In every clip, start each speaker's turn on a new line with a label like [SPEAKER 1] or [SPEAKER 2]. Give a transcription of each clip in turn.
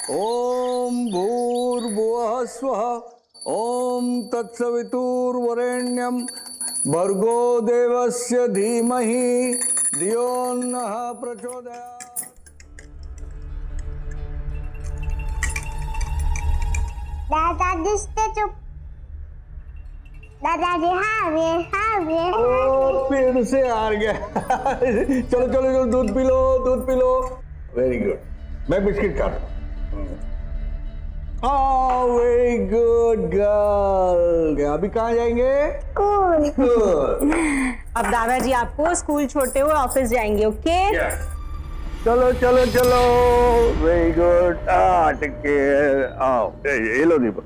[SPEAKER 1] ओम भूर्भुवः स्वः ओम तत्सवितुर्वरेण्यं भर्गो देवस्य धीमहि धियो नः प्रचोदयात्।
[SPEAKER 2] दादाजी से चुप। दादाजी हावे
[SPEAKER 1] ओ फिर से हार गया। चलो चलो चलो दूध पी लो। Very good. मैं बिस्किट खाता हूँ। Very good girl. अभी कहाँ जाएंगे? स्कूल।
[SPEAKER 3] अब दादाजी आपको स्कूल छोड़ते हुए ऑफिस जाएंगे, ओके?
[SPEAKER 1] चलो चलो चलो। Very good. Take care. आओ ये लो दीपक।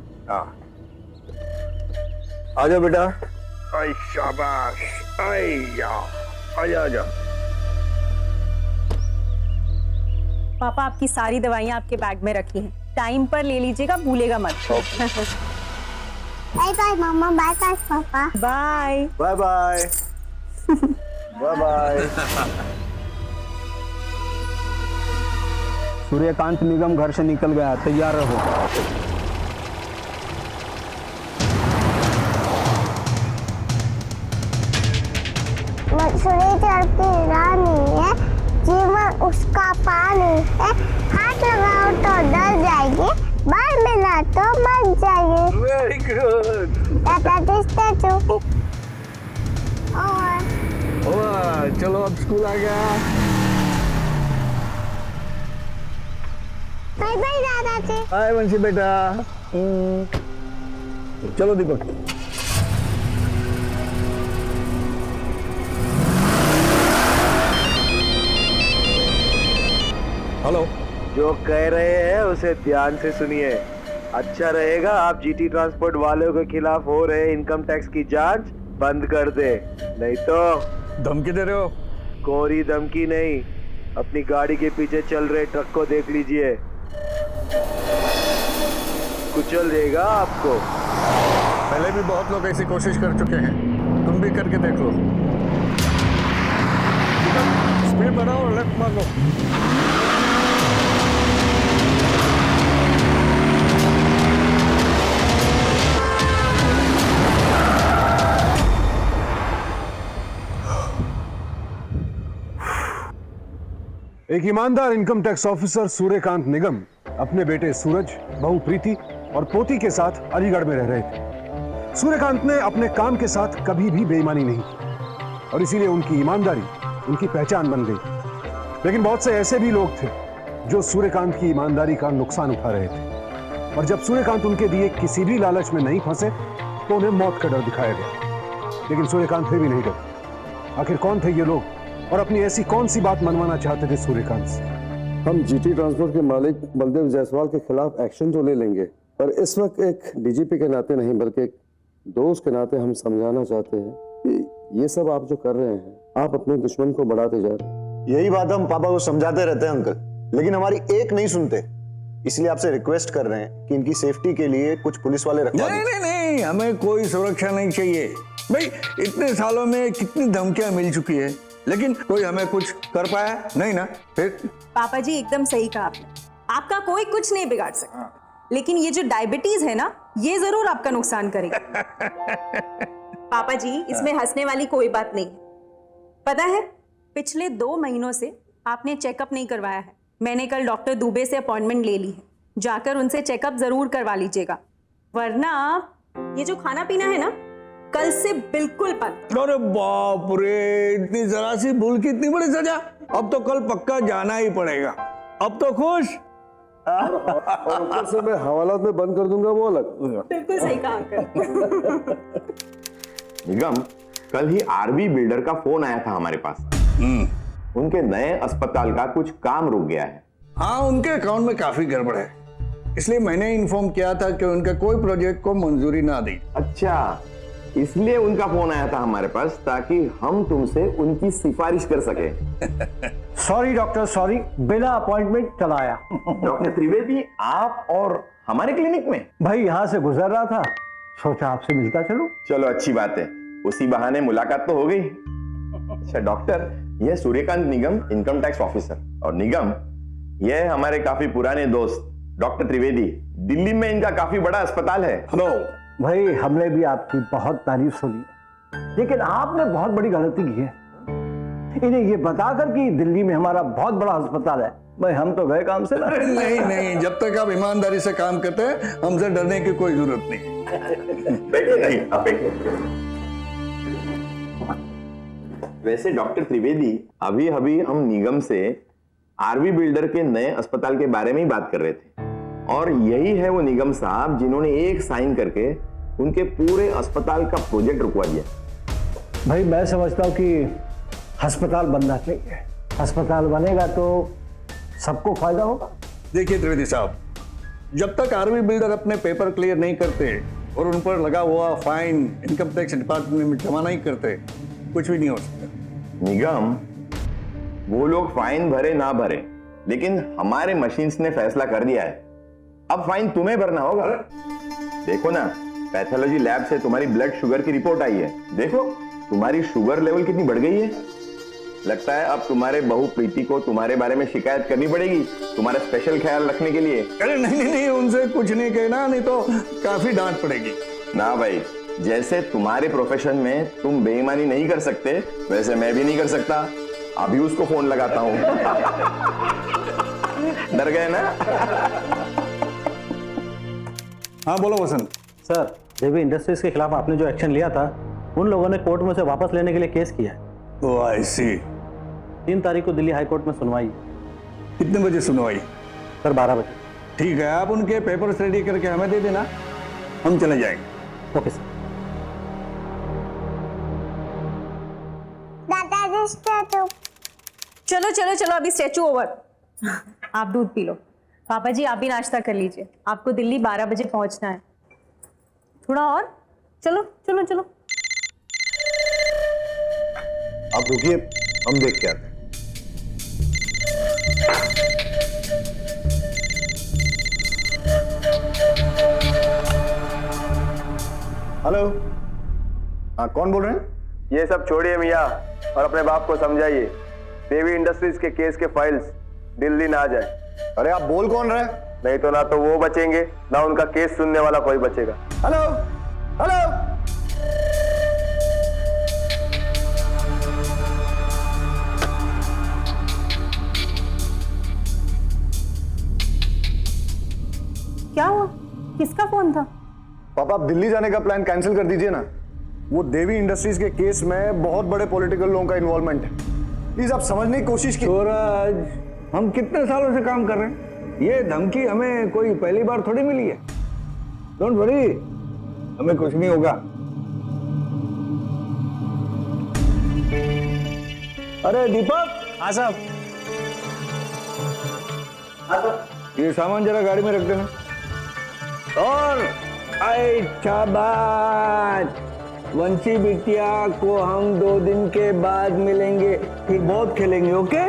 [SPEAKER 1] आ जाओ बेटा। आई शाबाश। आजा।
[SPEAKER 3] पापा आपकी सारी दवाइयाँ आपके बैग में रखी हैं, टाइम पर ले लीजिएगा, भूलेगा मत।
[SPEAKER 2] Bye bye mama, bye bye papa.
[SPEAKER 3] Bye
[SPEAKER 1] bye bye. Bye bye.
[SPEAKER 4] Suryakant Nigam घर से निकल गया, तैयार रहो।
[SPEAKER 2] मसूरी चढ़ती रानी है, जीवन उसका पानी है। हाथ लगाओ तो डर जाएगी, बाल मिला तो मर जाएगी।
[SPEAKER 1] Very good.
[SPEAKER 2] दादाजी से चुप। और
[SPEAKER 1] चलो अब स्कूल आ गया।
[SPEAKER 2] बाय बाय दादाजी।
[SPEAKER 1] हाय वंशी बेटा। चलो दीपक। हेलो।
[SPEAKER 5] जो कह रहे हैं उसे ध्यान से सुनिए। अच्छा रहेगा आप जीटी ट्रांसपोर्ट वालों के खिलाफ हो रहे इनकम टैक्स की जांच बंद कर दे, नहीं तो।
[SPEAKER 1] धमकी दे रहे हो?
[SPEAKER 5] कोरी धमकी नहीं, अपनी गाड़ी के पीछे चल रहे ट्रक को देख लीजिए, कुचल देगा आपको।
[SPEAKER 1] पहले भी बहुत लोग ऐसी कोशिश कर चुके हैं, तुम भी करके देख लो। स्पीड बढ़ाओ और लेफ्ट मार लो।
[SPEAKER 6] एक ईमानदार इनकम टैक्स ऑफिसर सूर्यकांत निगम अपने बेटे सूरज, बहू प्रीति और पोती के साथ अलीगढ़ में रह रहे थे। सूर्यकांत ने अपने काम के साथ कभी भी बेईमानी नहीं की और इसीलिए उनकी ईमानदारी उनकी पहचान बन गई। लेकिन बहुत से ऐसे भी लोग थे जो सूर्यकांत की ईमानदारी का नुकसान उठा रहे थे और जब सूर्यकांत उनके दिए किसी भी लालच में नहीं फंसे तो उन्हें मौत का डर दिखाया गया। लेकिन सूर्यकांत फिर भी नहीं डरे। आखिर कौन थे ये लोग और अपनी ऐसी कौन सी बात मनवाना चाहते थे सूर्यकांत से?
[SPEAKER 7] हम जीटी ट्रांसपोर्ट के मालिक बलदेव जायसवाल के खिलाफ एक्शन तो ले लेंगे, पर इस वक्त एक डीजीपी के नाते नहीं बल्कि एक दोस्त के नाते हम समझाना चाहते हैं कि ये सब आप जो कर रहे हैं आप अपने दुश्मन को बढ़ाते जा रहे हैं।
[SPEAKER 8] यही बात हम पापा को समझाते रहते हैं अंकल, लेकिन हमारी एक नहीं सुनते। इसलिए आपसे रिक्वेस्ट कर रहे हैं कि इनकी सेफ्टी के लिए कुछ पुलिस वाले रखवा दीजिए।
[SPEAKER 1] नहीं, हमें कोई सुरक्षा नहीं चाहिए भाई। इतने सालों में कितनी धमकियां मिल चुकी है, लेकिन कोई हमें कुछ कर पाया नहीं ना। फिर
[SPEAKER 3] पापा जी एकदम सही कहा आपने, आपका कोई कुछ नहीं बिगाड़ सकता, लेकिन ये जो डायबिटीज है ना, ये जरूर आपका नुकसान करेगा। पापा जी इसमें हंसने वाली कोई बात नहीं है। पता है पिछले 2 महीनों से आपने चेकअप नहीं करवाया है। मैंने कल डॉक्टर दुबे से अपॉइंटमेंट ले ली है, जाकर उनसे चेकअप जरूर करवा लीजिएगा, वरना ये जो खाना पीना है ना कल से बिल्कुल बंद।
[SPEAKER 1] अरे बाप रे, इतनी जरा सी भूल की इतनी बड़ी सजा। अब तो कल पक्का जाना ही पड़ेगा। अब तो खुश।
[SPEAKER 7] और ऊपर से मैं हवालात में बंद कर दूंगा वो अलग।
[SPEAKER 3] बिल्कुल सही कहा अंकल।
[SPEAKER 9] निगम, कल ही आरबी बिल्डर का फोन आया था हमारे पास। उनके नए अस्पताल का कुछ काम रुक गया है।
[SPEAKER 1] हाँ, उनके अकाउंट में काफी गड़बड़ है, इसलिए मैंने इन्फॉर्म किया था कि उनके कोई प्रोजेक्ट को मंजूरी ना दी।
[SPEAKER 9] अच्छा, इसलिए उनका फोन आया था हमारे पास ताकि हम तुमसे उनकी सिफारिश कर सके।
[SPEAKER 4] सॉरी डॉक्टर, सॉरी, बिना अपॉइंटमेंट चला आया।
[SPEAKER 9] डॉक्टर त्रिवेदी, आप और हमारे क्लिनिक में?
[SPEAKER 4] भाई यहाँ से गुजर रहा था, सोचा आपसे मिलता चलो।
[SPEAKER 9] चलो अच्छी बात है, उसी बहाने मुलाकात तो हो गई। अच्छा डॉक्टर, यह सूर्यकांत निगम इनकम टैक्स ऑफिसर, और निगम यह हमारे काफी पुराने दोस्त डॉक्टर त्रिवेदी, दिल्ली में इनका काफी बड़ा अस्पताल है।
[SPEAKER 1] हेलो।
[SPEAKER 4] भाई हमने भी आपकी बहुत तारीफ सुनी, लेकिन आपने बहुत बड़ी गलती की है। इन्हें ये बताकर कि दिल्ली में हमारा बहुत बड़ा अस्पताल है, भाई हम तो गए काम से ना।
[SPEAKER 1] नहीं नहीं, जब तक आप ईमानदारी से काम करते हैं हमसे डरने की कोई जरूरत नहीं।
[SPEAKER 9] नहीं, आप बैठिए। वैसे डॉक्टर त्रिवेदी, अभी अभी हम निगम से आरवी बिल्डर के नए अस्पताल के बारे में ही बात कर रहे थे, और यही है वो निगम साहब जिन्होंने एक साइन करके उनके पूरे अस्पताल का प्रोजेक्ट रुकवा दिया।
[SPEAKER 4] भाई मैं समझता हूँ कि अस्पताल बनना चाहिए, अस्पताल बनेगा तो सबको फायदा होगा।
[SPEAKER 1] देखिए त्रिवेदी साहब, जब तक आरवी बिल्डर अपने पेपर क्लियर नहीं करते और उन पर लगा हुआ फाइन इनकम टैक्स डिपार्टमेंट में जमा नहीं करते, कुछ भी नहीं हो सकता।
[SPEAKER 9] निगम, वो लोग फाइन भरे ना भरे, लेकिन हमारे मशीन्स ने फैसला कर दिया है, अब फाइन तुम्हें भरना होगा। देखो ना, पैथोलॉजी लैब से तुम्हारी ब्लड शुगर की रिपोर्ट आई है, देखो तुम्हारी शुगर लेवल कितनी बढ़ गई है। लगता है अब तुम्हारे बहू प्रीति को तुम्हारे बारे में शिकायत करनी पड़ेगी, तुम्हारा स्पेशल ख्याल रखने के लिए।
[SPEAKER 1] अरे नहीं नहीं नहीं, उनसे कुछ नहीं कहना, नहीं तो काफी डांट पड़ेगी।
[SPEAKER 9] ना भाई, जैसे तुम्हारे प्रोफेशन में तुम बेईमानी नहीं कर सकते, वैसे मैं भी नहीं कर सकता। अभी उसको फोन लगाता हूं। डर गए ना?
[SPEAKER 1] हाँ बोलो वसंत।
[SPEAKER 10] सर, जेबी इंडस्ट्रीज के खिलाफ आपने जो एक्शन लिया था, उन लोगों ने कोर्ट में उसे वापस लेने के लिए केस किया है।
[SPEAKER 1] ओह आई सी।
[SPEAKER 10] 3 तारीख को दिल्ली हाई कोर्ट में सुनवाई है।
[SPEAKER 1] कितने बजे सुनवाई?
[SPEAKER 10] सर 12 बजे।
[SPEAKER 1] ठीक है, आप उनके पेपर्स रेडी करके हमें दे देना, हम चले जाएंगे।
[SPEAKER 10] Okay sir.
[SPEAKER 2] दादाजी स्टैचू।
[SPEAKER 3] चलो चलो चलो, अभी स्टैचू ओवर। आप दूध पी लो। पापा जी आप भी नाश्ता कर लीजिए, आपको दिल्ली 12 बजे पहुंचना है। थोड़ा और, चलो चलो चलो।
[SPEAKER 8] आप रुकिए, हम देख के आते हैं। हेलो, हाँ कौन बोल रहे हैं?
[SPEAKER 5] ये सब छोड़िए मियाँ और अपने बाप को समझाइए, देवी इंडस्ट्रीज के केस के फाइल्स दिल्ली ना जाए।
[SPEAKER 8] अरे आप बोल कौन रहे हैं?
[SPEAKER 5] नहीं तो ना तो वो बचेंगे, ना उनका केस सुनने वाला कोई बचेगा।
[SPEAKER 8] हेलो हेलो,
[SPEAKER 3] क्या हुआ? किसका फोन था?
[SPEAKER 8] पापा आप दिल्ली जाने का प्लान कैंसिल कर दीजिए ना। वो देवी इंडस्ट्रीज के केस में बहुत बड़े पॉलिटिकल लोगों का इन्वॉल्वमेंट है, प्लीज आप समझने की कोशिश कीजिए।
[SPEAKER 1] सूरज, हम कितने सालों से काम कर रहे हैं, ये धमकी हमें कोई पहली बार थोड़ी मिली है। डोंट वरी, हमें कुछ नहीं होगा। अरे दीपक।
[SPEAKER 10] हाँ साहब।
[SPEAKER 1] ये सामान जरा गाड़ी में रख देना। और आई शाबाश, वंशी बिटिया को हम 2 दिन के बाद मिलेंगे, फिर बहुत खेलेंगे। ओके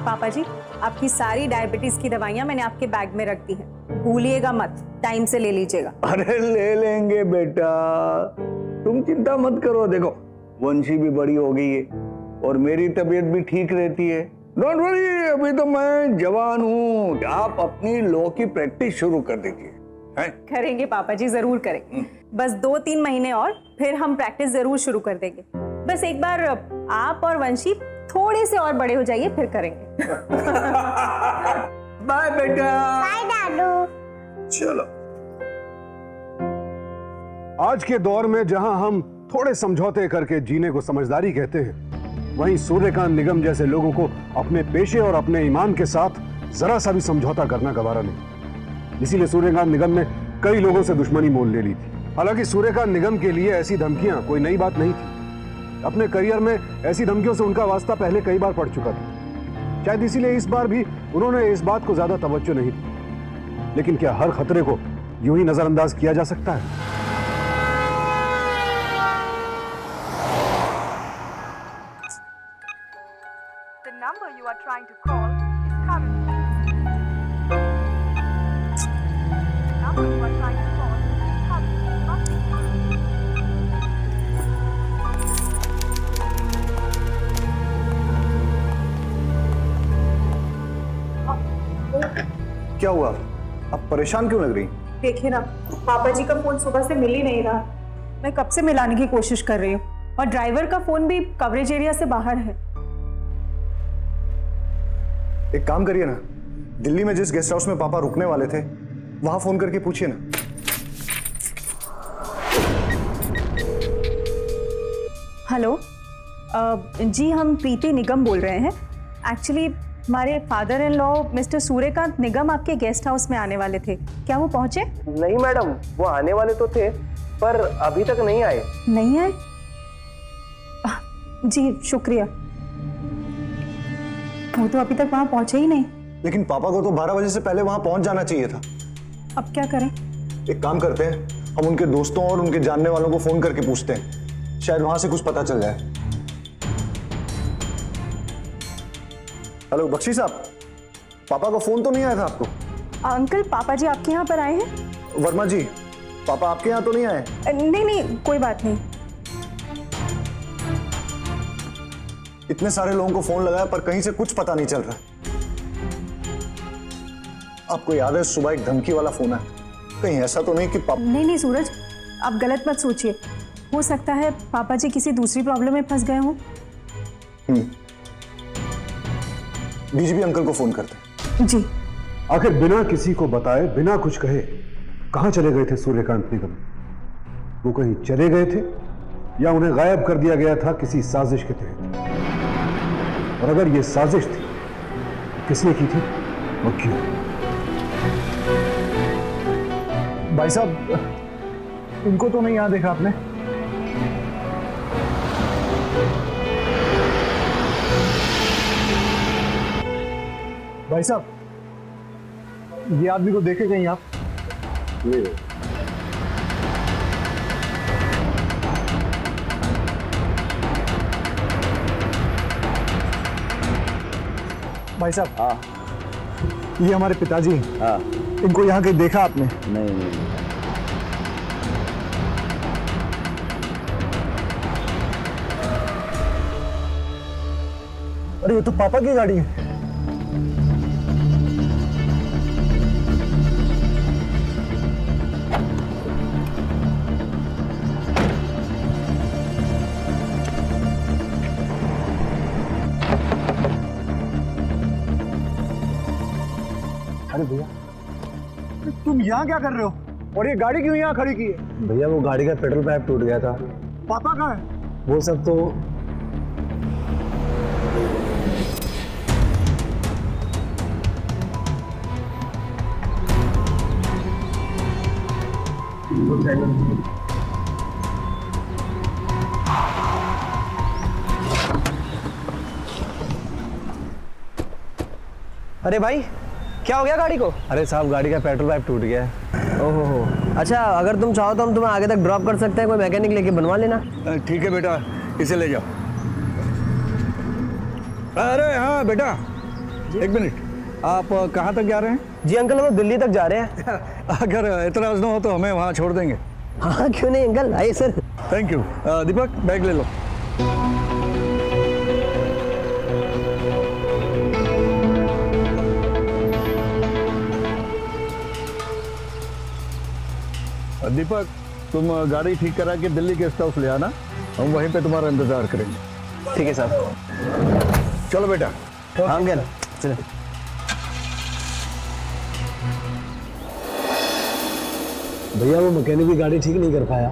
[SPEAKER 3] पापा जी, आपकी सारी डायबिटीज की दवाइयां मैंने आपके बैग में रख दी हैं, भूलिएगा मत, टाइम से ले लीजिएगा।
[SPEAKER 1] अरे ले लेंगे बेटा, तुम चिंता मत करो। देखो वंशी भी बड़ी हो गई है और मेरी तबीयत भी ठीक रहती है। डोंट वरी, अभी तो मैं जवान हूँ। आप अपनी लॉ की प्रैक्टिस शुरू कर दीजिए।
[SPEAKER 3] करेंगे पापा जी, जरूर करेंगे। बस 2-3 महीने और फिर हम प्रैक्टिस जरूर शुरू कर देंगे। बस एक बार आप और वंशी थोड़े से और बड़े हो जाइए, फिर करेंगे।
[SPEAKER 1] बाय बेटा।
[SPEAKER 2] बाय दादू।
[SPEAKER 1] चलो।
[SPEAKER 6] आज के दौर में जहां हम थोड़े समझौते करके जीने को समझदारी कहते हैं, वहीं सूर्यकांत निगम जैसे लोगों को अपने पेशे और अपने ईमान के साथ जरा सा भी समझौता करना गवारा नहीं। इसीलिए सूर्यकांत निगम ने कई लोगों से दुश्मनी मोल ले ली थी। हालांकि सूर्यकांत निगम के लिए ऐसी धमकियां कोई नई बात नहीं थी। अपने करियर में ऐसी धमकियों से उनका वास्ता पहले कई बार पड़ चुका था। शायद इसीलिए इस बार भी उन्होंने इस बात को ज्यादा तवज्जो नहीं दी। लेकिन क्या हर खतरे को यूं ही नजरअंदाज किया जा सकता है?
[SPEAKER 11] The number you are trying to call is currently. The number you are trying to call is currently not being
[SPEAKER 8] क्या हुआ? आप परेशान क्यों लग रही?
[SPEAKER 3] देखिए ना, पापा जी का फोन सुबह से मिल ही नहीं रहा। मैं कब से मिलाने की कोशिश कर रही हूँ और ड्राइवर का फोन भी कवरेज एरिया से बाहर है।
[SPEAKER 8] एक काम करिए ना, दिल्ली में जिस गेस्ट हाउस में पापा रुकने वाले थे वहां फोन करके पूछिए ना।
[SPEAKER 3] हेलो, जी हम प्रीति निगम बोल रहे हैं। एक्चुअली हमारे father in law mister Suryakant Nigam आपके गेस्ट हाउस में आने वाले थे, क्या वो पहुंचे?
[SPEAKER 5] नहीं मैडम, वो आने वाले तो थे पर अभी तक नहीं आए।
[SPEAKER 3] नहीं आए? जी शुक्रिया। वो तो अभी तक वहां पहुंचे ही नहीं।
[SPEAKER 8] लेकिन पापा को तो 12 बजे से पहले वहां पहुंच जाना चाहिए था।
[SPEAKER 3] अब क्या करें?
[SPEAKER 8] एक काम करते हैं, हम उनके दोस्तों और उनके जानने वालों को फोन करके पूछते हैं, शायद वहां से कुछ पता चल जाए। हेलो बख्शी साहब, पापा का फोन तो नहीं आया था आपको?
[SPEAKER 3] अंकल, पापा जी आपके यहाँ पर आए हैं?
[SPEAKER 8] वर्मा जी, पापा आपके यहाँ तो नहीं आए?
[SPEAKER 3] नहीं नहीं, कोई बात नहीं।
[SPEAKER 8] इतने सारे लोगों को फोन लगाया पर कहीं से कुछ पता नहीं चल रहा। आपको याद है सुबह एक धमकी वाला फोन आया? कहीं ऐसा तो नहीं कि
[SPEAKER 3] नहीं सूरज, आप गलत मत सोचिए। हो सकता है पापा जी किसी दूसरी प्रॉब्लम में फंस गए हों।
[SPEAKER 8] डीजीपी अंकल को फोन करते।
[SPEAKER 3] जी।
[SPEAKER 6] आखिर बिना किसी को बताए, बिना कुछ कहे कहां चले गए थे सूर्यकांत निगम? वो कहीं चले गए थे या उन्हें गायब कर दिया गया था किसी साजिश के तहत? और अगर ये साजिश थी, किसने की थी और क्यों?
[SPEAKER 8] भाई साहब, इनको तो नहीं यहाँ देखा आपने? भाई साहब, ये आदमी को देखे कहीं आप? नहीं। भाई साहब, हाँ, ये हमारे पिताजी। हाँ, इनको यहाँ कहीं देखा आपने?
[SPEAKER 4] नहीं।
[SPEAKER 8] अरे ये तो पापा की गाड़ी है। अरे भैया, तुम यहाँ क्या कर रहे हो? और ये गाड़ी क्यों यहाँ खड़ी की है?
[SPEAKER 4] भैया वो गाड़ी का पेट्रोल पाइप टूट गया था।
[SPEAKER 8] पापा कहाँ है?
[SPEAKER 4] वो सब तो
[SPEAKER 5] अरे भाई, क्या हो गया गाड़ी को?
[SPEAKER 4] अरे साहब, गाड़ी का पेट्रोल पाइप टूट गया है।
[SPEAKER 5] ओहो, अच्छा अगर तुम चाहो तो हम तुम्हें आगे तक ड्रॉप कर सकते हैं, कोई मैकेनिक लेके बनवा लेना।
[SPEAKER 1] ठीक है बेटा, इसे ले जाओ। अरे हाँ बेटा, एक मिनट, आप कहाँ तक जा रहे हैं?
[SPEAKER 5] जी अंकल, हम दिल्ली तक जा रहे हैं।
[SPEAKER 1] अगर एतराज ना हो तो हमें वहाँ छोड़ देंगे।
[SPEAKER 5] हाँ क्यों नहीं अंकल, आइए sir.
[SPEAKER 1] Thank you. Deepak, bag ले लो। दीपक, तुम गाड़ी ठीक करा के दिल्ली गेस्ट हाउस ले आना, हम वहीं पे तुम्हारा इंतजार करेंगे।
[SPEAKER 5] ठीक है साहब।
[SPEAKER 1] चलो बेटा।
[SPEAKER 5] हाँ अंकल, चलो।
[SPEAKER 4] भैया वो मैकेनिक की गाड़ी ठीक नहीं कर पाया,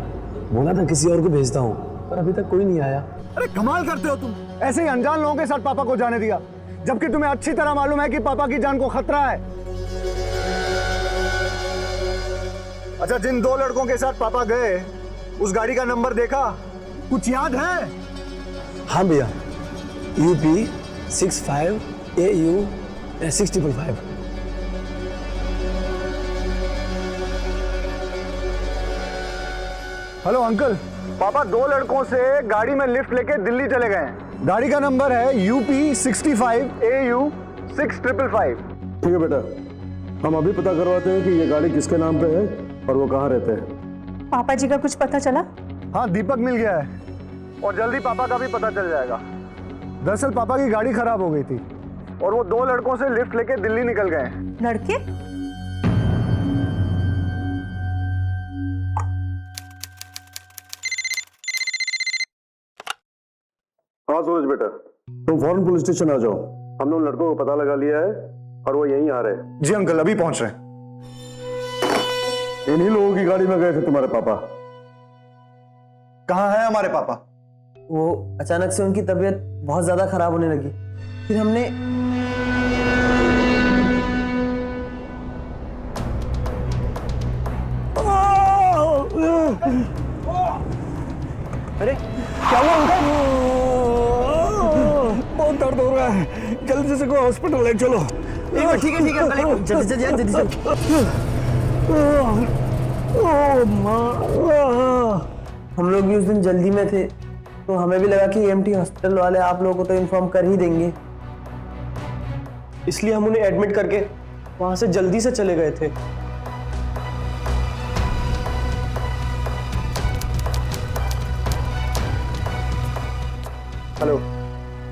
[SPEAKER 4] बोला था किसी और को भेजता हूँ, पर अभी तक कोई नहीं आया।
[SPEAKER 8] अरे कमाल करते हो तुम, ऐसे ही अनजान लोगों के साथ पापा को जाने दिया, जबकि तुम्हें अच्छी तरह मालूम है कि पापा की जान को खतरा है। अच्छा, जिन 2 लड़कों के साथ पापा गए, उस गाड़ी का नंबर देखा? कुछ याद है?
[SPEAKER 4] हाँ भैया, UP 65 AU 655।
[SPEAKER 8] हेलो अंकल, पापा 2 लड़कों से गाड़ी में लिफ्ट लेके दिल्ली चले गए हैं। गाड़ी का नंबर है UP 65 AU 6555।
[SPEAKER 7] ठीक है बेटा, हम अभी पता करवाते हैं कि ये गाड़ी किसके नाम पे है और वो कहाँ रहते हैं।
[SPEAKER 3] पापा जी का कुछ पता चला?
[SPEAKER 8] हाँ, दीपक मिल गया है और जल्दी पापा का भी पता चल जाएगा। दरअसल पापा की गाड़ी खराब हो गई थी और वो 2 लड़कों से लिफ्ट लेके दिल्ली निकल गए हैं।
[SPEAKER 3] लड़के?
[SPEAKER 7] हाँ सूरज बेटा, तुम फौरन पुलिस स्टेशन आ जाओ। हम लोग लड़कों को पता लगा लिया है और वो यहीं आ रहे हैं।
[SPEAKER 8] जी अंकल, अभी पहुंच रहे हैं।
[SPEAKER 7] इन्हीं लोगों की गाड़ी में गए थे तुम्हारे पापा।
[SPEAKER 8] कहाँ है हमारे पापा?
[SPEAKER 12] वो अचानक से उनकी तबीयत बहुत ज्यादा खराब होने लगी, फिर हमने
[SPEAKER 1] अरे क्या हुआ अंकल? बहुत दर्द हो रहा है, जल्दी से कोई हॉस्पिटल ले चलो।
[SPEAKER 12] ठीक है अंकल, जल्दी से जाए, जल्दी से। हम लोग भी उस दिन जल्दी में थे, तो हमें भी लगा कि EMT हॉस्पिटल वाले आप लोगों को तो इन्फॉर्म कर ही देंगे, इसलिए हम उन्हें एडमिट करके वहां से जल्दी से चले गए थे।
[SPEAKER 8] हेलो,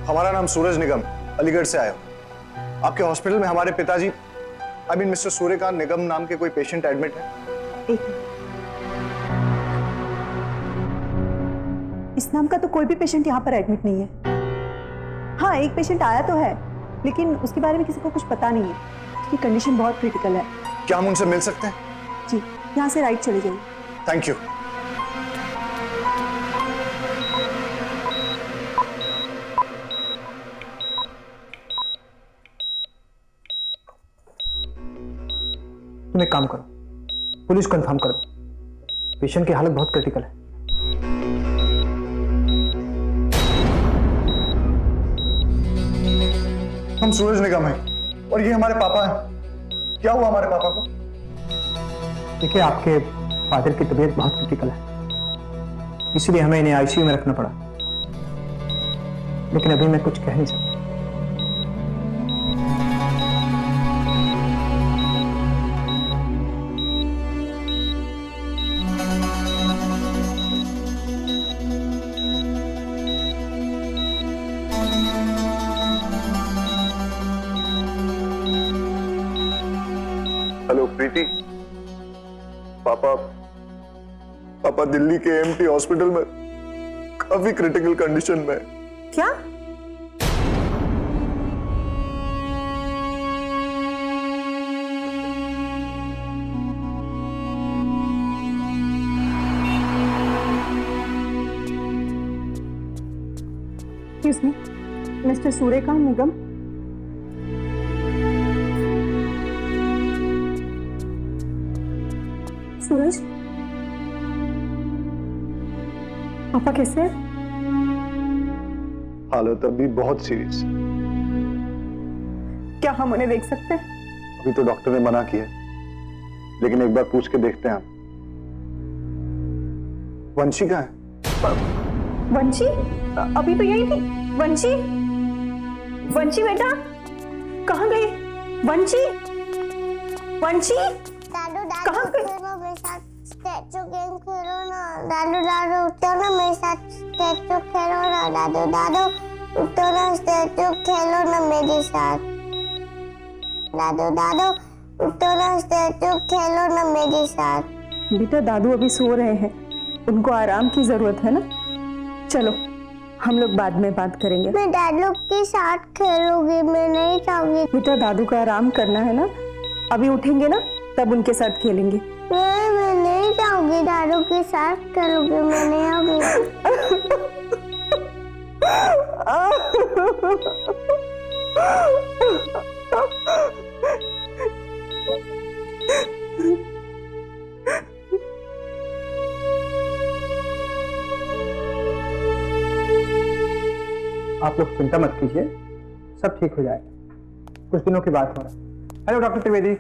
[SPEAKER 8] हमारा नाम सूरज निगम, अलीगढ़ से आया हूं। आपके हॉस्पिटल में हमारे पिताजी मिस्टर सूर्यकांत निगम नाम के कोई पेशेंट एडमिट है?
[SPEAKER 3] इस नाम का तो कोई भी पेशेंट यहाँ पर एडमिट नहीं है। हाँ, एक पेशेंट आया तो है, लेकिन उसके बारे में किसी को कुछ पता नहीं है। उसकी कंडीशन बहुत क्रिटिकल है।
[SPEAKER 8] क्या हम उनसे मिल सकते हैं?
[SPEAKER 3] जी, यहाँ से राइट चले जाइए।
[SPEAKER 8] Thank you.
[SPEAKER 12] तुम एक काम करो, पुलिस को इन्फॉर्म करो, पेशेंट की हालत बहुत क्रिटिकल है।
[SPEAKER 8] हम सूरज निगम हैं और ये हमारे पापा हैं। क्या हुआ हमारे पापा को?
[SPEAKER 12] देखिए, आपके फादर की तबीयत बहुत क्रिटिकल है, इसीलिए हमें इन्हें ICU में रखना पड़ा, लेकिन अभी मैं कुछ कह नहीं सकता।
[SPEAKER 8] हेलो प्रीति, पापा दिल्ली के EMT हॉस्पिटल में काफी क्रिटिकल कंडीशन में।
[SPEAKER 3] क्या? Excuse me, Mr. सूर्यकांत निगम। सूरज, पापा कैसे हैं?
[SPEAKER 8] हालत अभी बहुत सीरियस।
[SPEAKER 3] क्या हम उन्हें देख सकते हैं?
[SPEAKER 8] अभी तो डॉक्टर ने मना किया, लेकिन एक बार पूछ के देखते हैं हम। वंशी कहाँ है?
[SPEAKER 3] वंशी अभी तो यही थी। वंशी, वंशी बेटा कहाँ गई? वंशी, वंशी
[SPEAKER 2] दादू
[SPEAKER 3] कहाँ
[SPEAKER 2] दादू
[SPEAKER 3] गई?
[SPEAKER 2] खेलो मेरे साथ, स्टैचू गेम खेलो ना। दादू दादू उठो ना मेरे साथ, स्टैचू खेलो ना। दादू दादू उठो ना, स्टैचू खेलो ना मेरे साथ। दादू दादू उठो ना, स्टैचू खेलो ना मेरे साथ।
[SPEAKER 3] बेटा, दादू अभी सो रहे हैं, उनको आराम की जरूरत है ना। चलो, हम लोग बाद में बात करेंगे।
[SPEAKER 2] मैं दादू के साथ खेलूंगी, मैं नहीं चाहूंगी।
[SPEAKER 3] बेटा, दादू का आराम करना है ना, अभी उठेंगे ना तब उनके साथ खेलेंगे।
[SPEAKER 2] मैं नहीं चाहूंगी दादू के साथ खेलूंगी, मैं नहीं आऊंगी।
[SPEAKER 12] आप लोग चिंता मत कीजिए, सब ठीक हो जाएगा, कुछ दिनों की बात हो रहा है। Hello doctor Trivedi.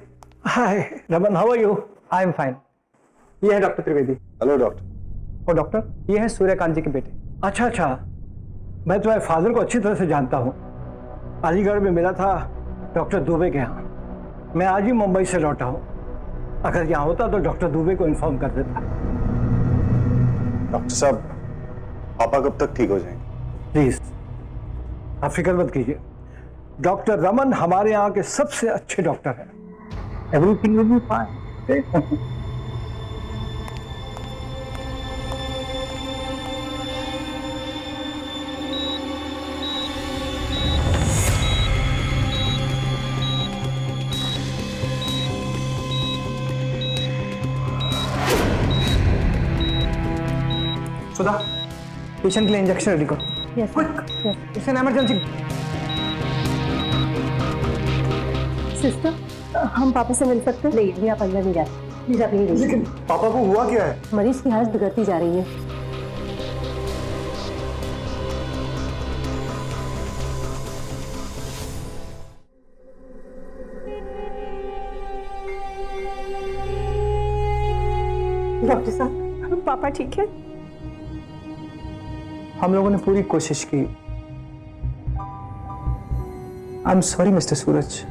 [SPEAKER 12] Hi Raman, how are you? I am fine. ये है डॉक्टर त्रिवेदी।
[SPEAKER 8] Hello doctor.
[SPEAKER 12] और डॉक्टर, ये है सूर्यकांत जी के बेटे। अच्छा अच्छा, मैं तुम्हारे फादर को अच्छी तरह से जानता हूँ, अलीगढ़ में मिला था डॉक्टर दुबे के यहाँ। मैं आज ही मुंबई से लौटा हूँ, अगर यहाँ होता तो डॉक्टर दुबे को इन्फॉर्म कर देता।
[SPEAKER 8] डॉक्टर साहब, पापा कब तक ठीक हो जाएंगे?
[SPEAKER 4] प्लीज आप फिक्र मत कीजिए, डॉक्टर रमन हमारे यहाँ के सबसे अच्छे डॉक्टर हैं। Everything will be fine.
[SPEAKER 12] Sudha, patient के लिए इंजेक्शन रेडी करो। क्विक, इसे इमरजेंसी।
[SPEAKER 13] सिस्टर, हम पापा से मिल सकते हैं? नहीं, अभी आप अंदर नहीं जा सकते। प्लीज आप यहीं रहिए।
[SPEAKER 8] लेकिन पापा को हुआ क्या है?
[SPEAKER 13] मरीज की हालत बिगड़ती जा रही है। डॉक्टर साहब, पापा ठीक है?
[SPEAKER 12] हम लोगों ने पूरी कोशिश की। I am sorry mister Suraj.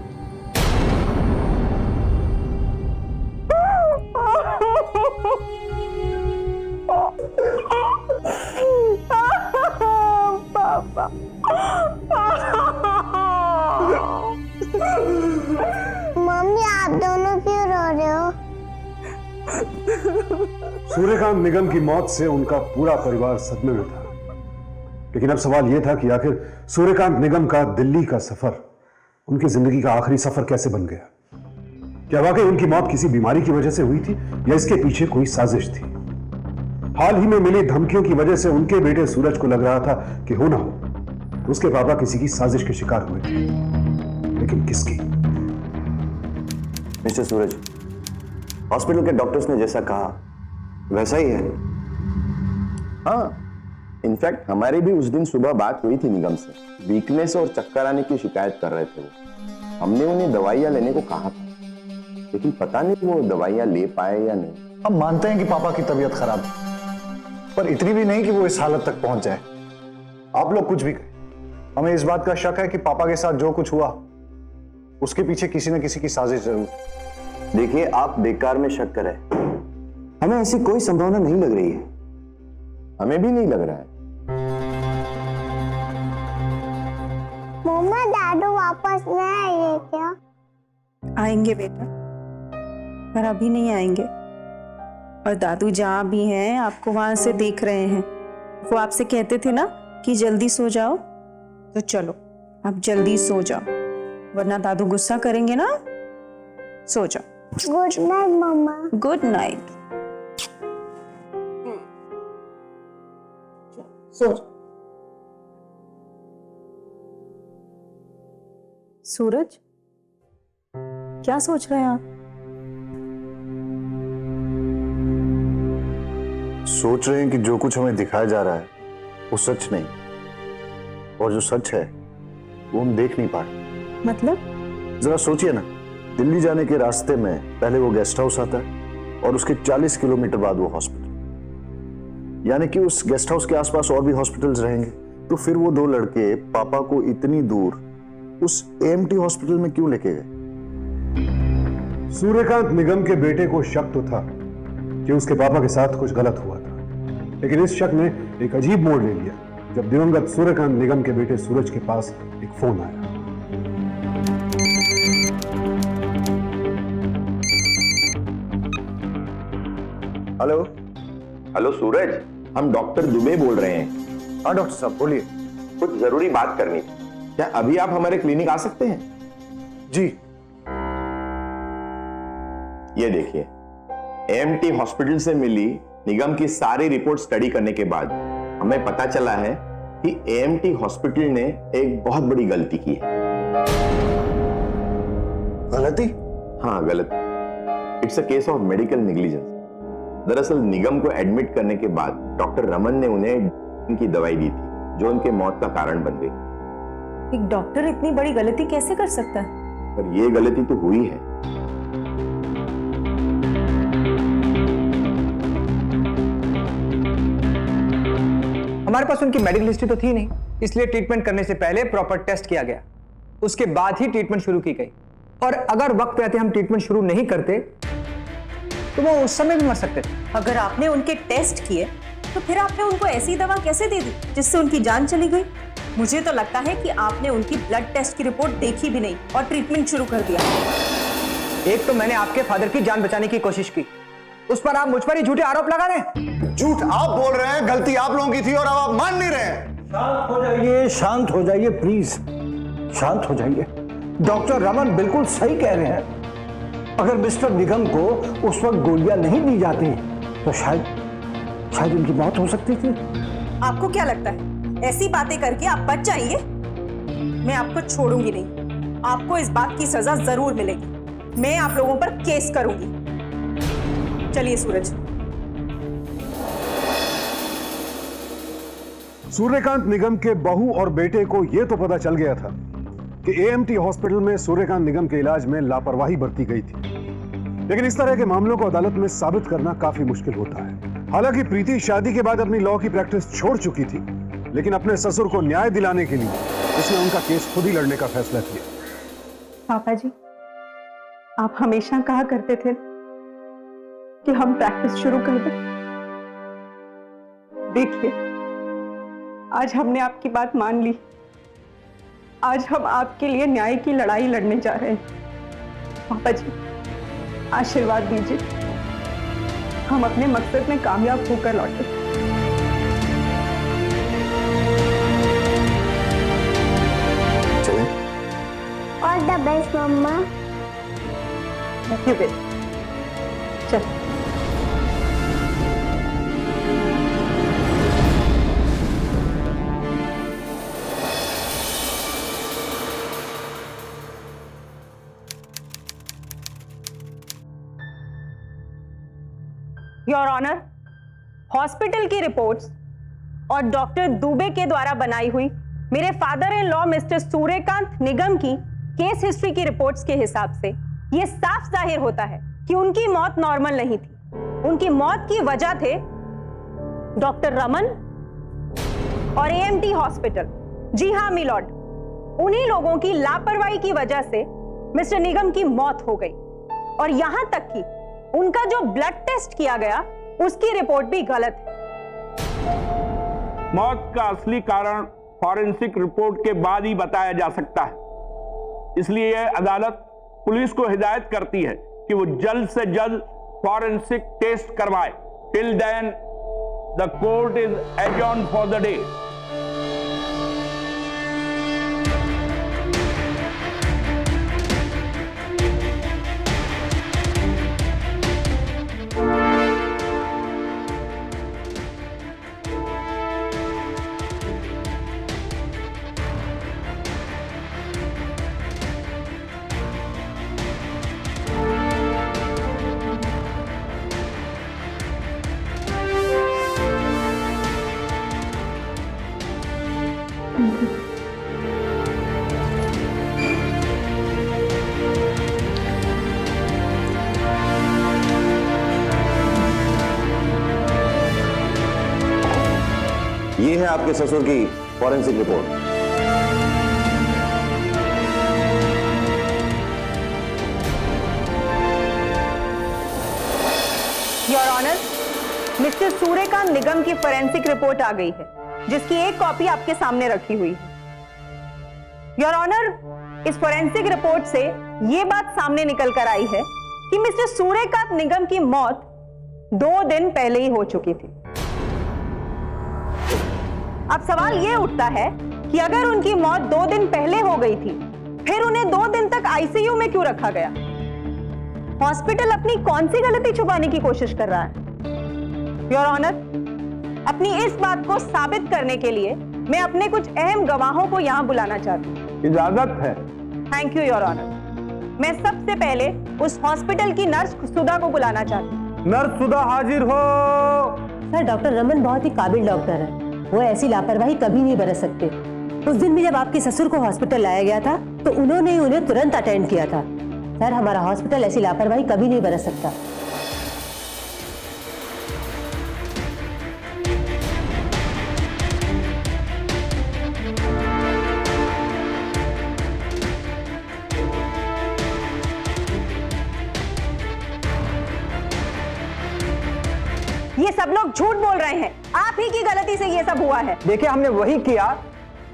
[SPEAKER 2] Mummy आप दोनों क्यों रो रहे हो?
[SPEAKER 6] सूर्यकांत निगम की मौत से उनका पूरा परिवार सदमे में था, लेकिन अब सवाल यह था कि आखिर सूर्यकांत निगम का दिल्ली का सफर उनकी जिंदगी का आखिरी सफर कैसे बन गया? क्या वाकई उनकी मौत किसी बीमारी की वजह से हुई थी या इसके पीछे कोई साजिश थी? हाल ही में मिली धमकियों की वजह से उनके बेटे सूरज को लग रहा था कि हो ना हो उसके पापा किसी की साजिश के शिकार हुए थे, लेकिन किसकी?
[SPEAKER 8] मिस्टर सूरज, हॉस्पिटल के डॉक्टर्स ने जैसा कहा वैसा ही है।
[SPEAKER 9] हाँ, इनफैक्ट हमारी भी उस दिन सुबह बात हुई थी निगम से। वीकनेस और चक्कर आने की शिकायत कर रहे थे वो। हमने उन्हें दवाइयां लेने को कहा था, लेकिन पता नहीं वो दवाइयां ले पाए या नहीं।
[SPEAKER 8] हम मानते हैं कि पापा की तबीयत खराब है, पर इतनी भी नहीं कि वो इस हालत तक पहुंच जाए। आप लोग कुछ भी कहें, हमें इस बात का शक है कि पापा के साथ जो कुछ हुआ उसके पीछे किसी न किसी की साजिश जरूर। देखिए, आप बेकार में शक करें, हमें ऐसी कोई संभावना नहीं लग रही है।
[SPEAKER 9] हमें भी नहीं लग रहा है।
[SPEAKER 2] मम्मा दादू वापस नहीं आएंगे क्या?
[SPEAKER 3] आएंगे बेटा, पर अभी नहीं आएंगे। और दादू जहाँ भी हैं आपको वहां से देख रहे हैं। वो आपसे कहते थे ना कि जल्दी सो जाओ, तो चलो आप जल्दी सो जाओ, वरना दादू गुस्सा करेंगे ना। सो जाओ।
[SPEAKER 2] Good night mama.
[SPEAKER 3] Good night. सो जाओ। सूरज, क्या सोच रहे हैं आप?
[SPEAKER 8] सोच रहे हैं कि जो कुछ हमें दिखाया जा रहा है वो सच नहीं, और जो सच है वो हम देख नहीं पा रहे।
[SPEAKER 3] मतलब?
[SPEAKER 8] जरा सोचिए ना, दिल्ली जाने के रास्ते में पहले वो गेस्ट हाउस आता है और उसके 40 किलोमीटर बाद वो हॉस्पिटल, यानी कि उस गेस्ट हाउस के आसपास और भी हॉस्पिटल्स रहेंगे। तो फिर वो दो लड़के पापा को इतनी दूर उस एएमटी हॉस्पिटल में क्यों लेके गए?
[SPEAKER 6] सूर्यकांत निगम के बेटे को शक तो था कि उसके पापा के साथ कुछ गलत हुआ था, लेकिन इस शक ने एक अजीब मोड़ ले लिया जब दिवंगत सूर्यकांत निगम के बेटे सूरज के पास एक फोन आया।
[SPEAKER 8] हेलो।
[SPEAKER 9] हेलो सूरज, हम डॉक्टर दुबे बोल रहे हैं।
[SPEAKER 8] हाँ डॉक्टर साहब, बोलिए।
[SPEAKER 9] कुछ जरूरी बात करनी थी। क्या अभी आप हमारे क्लिनिक आ सकते हैं?
[SPEAKER 8] जी।
[SPEAKER 9] ये देखिए, एएमटी हॉस्पिटल से मिली निगम की सारी रिपोर्ट स्टडी करने के बाद हमें पता चला है कि एएमटी हॉस्पिटल ने एक बहुत बड़ी गलती की है।
[SPEAKER 8] गलती?
[SPEAKER 9] हाँ, गलती। It's a case of medical negligence. दरअसल निगम को एडमिट करने के बाद डॉक्टर रमन ने उन्हें इनकी दवाई दी थी, जो उनके मौत का कारण बन गई।
[SPEAKER 3] एक डॉक्टर इतनी बड़ी गलती कैसे कर सकता है?
[SPEAKER 9] पर यह गलती तो हुई है।
[SPEAKER 12] हमारे पास उनकी मेडिकल हिस्ट्री तो थी नहीं, इसलिए ट्रीटमेंट करने से पहले प्रॉपर टेस्ट किया गया, उसके बाद ही ट्रीटमेंट शुरू की गई। और अगर वक्त पे आते हम ट्रीटमेंट शुरू नहीं करते तो वो उस समय भी मर सकते थे।
[SPEAKER 3] अगर आपने उनके टेस्ट किए तो फिर आपने उनको ऐसी दवा कैसे दे दी जिससे उनकी जान चली गई? मुझे तो लगता है कि आपने उनकी ब्लड टेस्ट की रिपोर्ट देखी भी नहीं और ट्रीटमेंट शुरू कर दिया।
[SPEAKER 12] एक तो मैंने आपके फादर की जान बचाने की कोशिश की, उस पर आप मुझ पर ही झूठे आरोप लगा रहे हैं।
[SPEAKER 8] झूठ आप बोल रहे हैं, गलती आप लोगों की थी और अब आप मान नहीं रहे हैं।
[SPEAKER 4] शांत हो जाइए, शांत हो जाइए प्लीज, शांत हो जाइए। डॉक्टर रमन बिल्कुल सही कह रहे हैं। अगर मिस्टर निगम को उस वक्त गोलियां नहीं दी जाती तो शायद
[SPEAKER 12] शायद उनकी मौत हो सकती थी।
[SPEAKER 3] आपको क्या लगता है ऐसी बातें करके आप बच जाएंगे? मैं आपको छोड़ूंगी नहीं, आपको इस बात की सजा जरूर मिलेगी। मैं आप लोगों पर केस करूंगी। चलिए सूरज।
[SPEAKER 6] सूर्यकांत निगम के बहू और बेटे को यह तो पता चल गया था कि एएमटी हॉस्पिटल में सूर्यकांत निगम के इलाज में लापरवाही बरती गई थी, लेकिन इस तरह के मामलों को अदालत में साबित करना काफी मुश्किल होता है। हालांकि प्रीति शादी के बाद अपनी लॉ की प्रैक्टिस छोड़ चुकी थी, लेकिन अपने ससुर को न्याय दिलाने के लिए उसने उनका केस खुद ही लड़ने का फैसला किया।
[SPEAKER 13] पापा जी, आप हमेशा कहा करते थे कि हम प्रैक्टिस शुरू कर दें। देखिए, आज हमने आपकी बात मान ली। आज हम आपके लिए न्याय की लड़ाई लड़ने जा रहे हैं। पापा जी, आशीर्वाद दीजिए, हम अपने मकसद में कामयाब होकर लौटे।
[SPEAKER 7] चलें?
[SPEAKER 2] All the best mama.
[SPEAKER 13] रखिए बेटा, चल।
[SPEAKER 3] योर ऑनर, हॉस्पिटल की रिपोर्ट्स और डॉक्टर दुबे के द्वारा बनाई हुई मेरे father in law mister Suryakant Nigam की केस हिस्ट्री की रिपोर्ट्स के हिसाब से यह साफ जाहिर होता है कि उनकी मौत नॉर्मल नहीं थी। उनकी मौत की वजह थे डॉक्टर रमन और एएमटी हॉस्पिटल। जी हां मिलॉर्ड, उन्हीं लोगों की लापरवाही की वजह से मिस्टर निगम की मौत हो गई, और यहां तक कि उनका जो ब्लड टेस्ट किया गया उसकी रिपोर्ट भी गलत है।
[SPEAKER 14] मौत का असली कारण फॉरेंसिक रिपोर्ट के बाद ही बताया जा सकता है, इसलिए अदालत पुलिस को हिदायत करती है कि वो जल्द से जल्द फॉरेंसिक टेस्ट करवाए। Till then the court is adjourn for the day.
[SPEAKER 7] ये है आपके ससुर की forensic report.
[SPEAKER 3] Your honour, mister Suryakant Nigam की फॉरेंसिक रिपोर्ट आ गई है, जिसकी एक कॉपी आपके सामने रखी हुई है। योर ऑनर, इस फॉरेंसिक रिपोर्ट से यह बात सामने निकल कर आई है कि मिस्टर सूर्यकांत निगम की मौत 2 दिन पहले ही हो चुकी थी। अब सवाल यह उठता है कि अगर उनकी मौत 2 दिन पहले हो गई थी, फिर उन्हें 2 दिन तक आईसीयू में क्यों रखा गया? हॉस्पिटल अपनी कौन सी गलती छुपाने की कोशिश कर रहा है? योर ऑनर, अपनी इस बात को साबित करने के लिए मैं अपने कुछ अहम गवाहों को यहां बुलाना चाहती हूं।
[SPEAKER 14] इजाजत है।
[SPEAKER 3] Thank you your honour. मैं सबसे पहले उस हॉस्पिटल की नर्स सुधा को बुलाना चाहती हूँ।
[SPEAKER 14] नर्स सुधा हाजिर हो।
[SPEAKER 13] सर, डॉक्टर रमन बहुत ही काबिल डॉक्टर है, वो ऐसी लापरवाही कभी नहीं बरत सकते। उस दिन भी जब आपके ससुर को हॉस्पिटल लाया गया था तो उन्होंने ही उन्हें तुरंत अटेंड किया था। सर, हमारा हॉस्पिटल ऐसी लापरवाही कभी नहीं बरत सकता।
[SPEAKER 3] ये सब लोग झूठ बोल रहे हैं, आप ही की गलती से ये सब हुआ है।
[SPEAKER 12] देखिए, हमने वही किया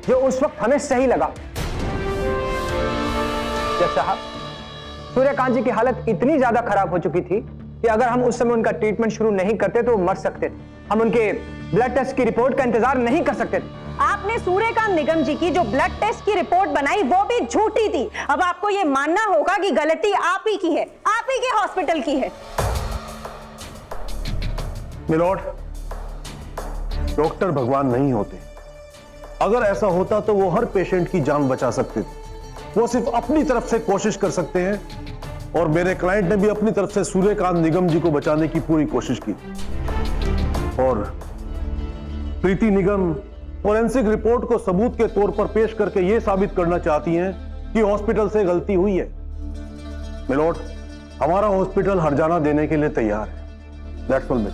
[SPEAKER 12] जो उस वक्त हमें सही लगा। जज साहब, सूर्यकांत जी की हालत इतनी ज्यादा खराब हो चुकी थी कि अगर हम उस समय उनका ट्रीटमेंट शुरू नहीं करते तो वो मर सकते थे। हम उनके ब्लड टेस्ट की रिपोर्ट का इंतजार नहीं कर सकते थे।
[SPEAKER 3] आपने सूर्यकांत निगम जी की जो ब्लड टेस्ट की रिपोर्ट बनाई वो भी झूठी थी। अब आपको ये मानना होगा कि गलती आप ही की है, आप ही के हॉस्पिटल की है।
[SPEAKER 14] मिलोड,
[SPEAKER 8] डॉक्टर भगवान नहीं होते। अगर ऐसा होता तो वो हर पेशेंट की जान बचा सकते थे। वो सिर्फ अपनी तरफ से कोशिश कर सकते हैं और मेरे क्लाइंट ने भी अपनी तरफ से सूर्यकांत निगम जी को बचाने की पूरी कोशिश की। और प्रीति निगम फोरेंसिक रिपोर्ट को सबूत के तौर पर पेश करके यह साबित करना चाहती हैं कि हॉस्पिटल से गलती हुई है। मिलोड, हमारा हॉस्पिटल हर्जाना देने के लिए तैयार है। That's all mill.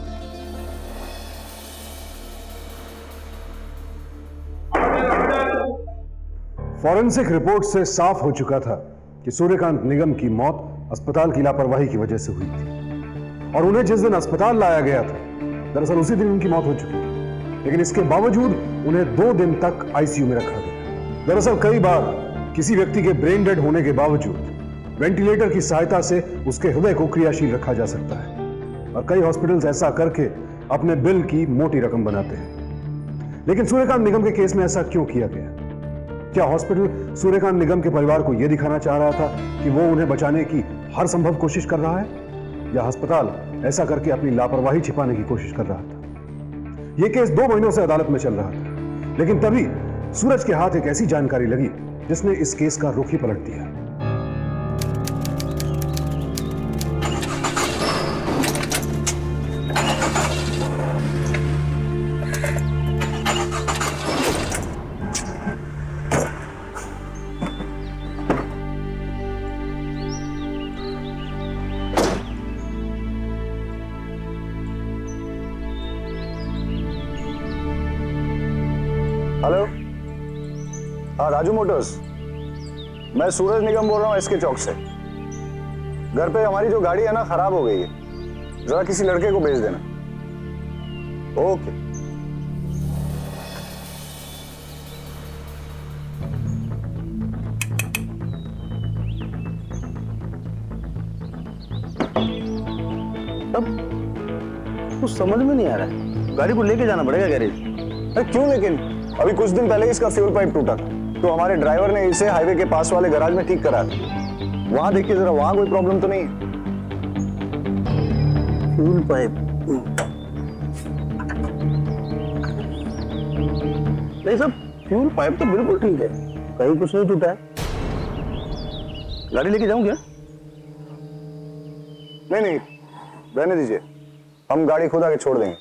[SPEAKER 6] Forensic report से साफ हो चुका था कि सूर्यकांत निगम की मौत अस्पताल की लापरवाही की वजह से हुई थी और उन्हें जिस दिन अस्पताल लाया गया था दरअसल उसी दिन उनकी मौत हो चुकी थी, लेकिन इसके बावजूद उन्हें 2 दिन तक आईसीयू में रखा गया। दरअसल कई बार किसी व्यक्ति के ब्रेन डेड होने के बावजूद वेंटिलेटर की सहायता से उसके हृदय को क्रियाशील रखा जा सकता है और कई हॉस्पिटल्स ऐसा करके अपने बिल की मोटी रकम बनाते हैं। लेकिन सूर्यकांत निगम के केस में ऐसा क्यों किया गया? क्या हॉस्पिटल सूर्यकांत निगम के परिवार को यह दिखाना चाह रहा था कि वो उन्हें बचाने की हर संभव कोशिश कर रहा है, या अस्पताल ऐसा करके अपनी लापरवाही छिपाने की कोशिश कर रहा था? यह केस 2 महीनों से अदालत में चल रहा था, लेकिन तभी सूरज के हाथ एक ऐसी जानकारी लगी जिसने इस केस का रुख ही पलट दिया।
[SPEAKER 8] हेलो, हाँ राजू मोटर्स, मैं सूरज निगम बोल रहा हूँ एसके चौक से। घर पे हमारी जो गाड़ी है ना खराब हो गई है, जरा किसी लड़के को भेज देना। ओके। अब कुछ समझ में नहीं आ रहा है, गाड़ी को लेके जाना पड़ेगा गैरेज। अरे क्यों? लेकिन अभी कुछ दिन पहले इसका फ्यूल पाइप टूटा था, तो हमारे ड्राइवर ने इसे हाईवे के पास वाले गैराज में ठीक करा था। वहां देखिए जरा, वहां कोई प्रॉब्लम तो नहीं है? फ्यूल पाइप नहीं सब, फ्यूल पाइप तो बिल्कुल ठीक है, कहीं कुछ नहीं टूटा है। गाड़ी लेके जाऊं क्या? नहीं नहीं, रहने दीजिए, हम गाड़ी खुद आके छोड़ देंगे।